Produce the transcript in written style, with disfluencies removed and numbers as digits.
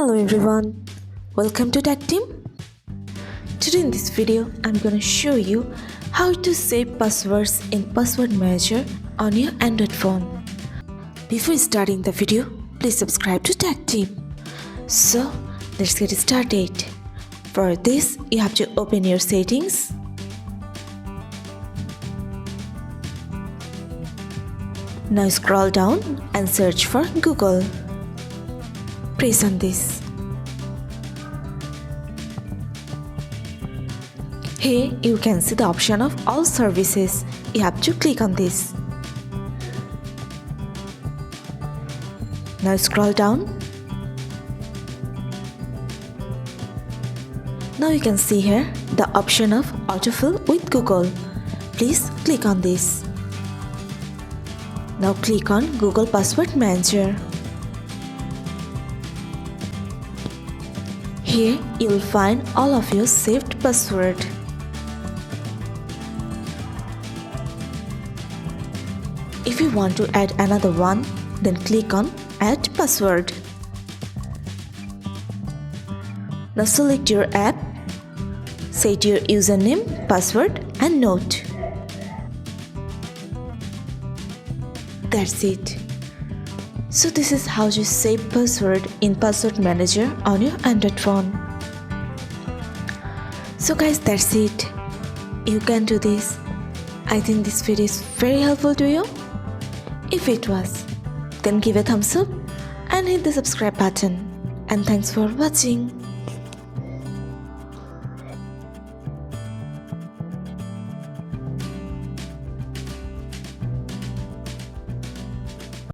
Hello everyone, welcome to Tactim. Today in this video, I'm gonna show you how to save passwords in Password Manager on your Android phone. Before starting the video, please subscribe to Tactim. So, let's get started. For this, you have to open your settings. Now scroll down and search for Google. Press on this. Here you can see the option of all services. You have to click on this. Now scroll down. Now you can see here the option of autofill with Google. Please click on this. Now click on Google Password Manager. Here you will find all of your saved password. If you want to add another one, then click on Add Password. Now select your app, set your username, password and note. That's it. So this is how you save password in Password Manager on your Android phone. So guys, that's it. You can do this. I think this video is very helpful to you. If it was, then give a thumbs up and hit the subscribe button. And thanks for watching.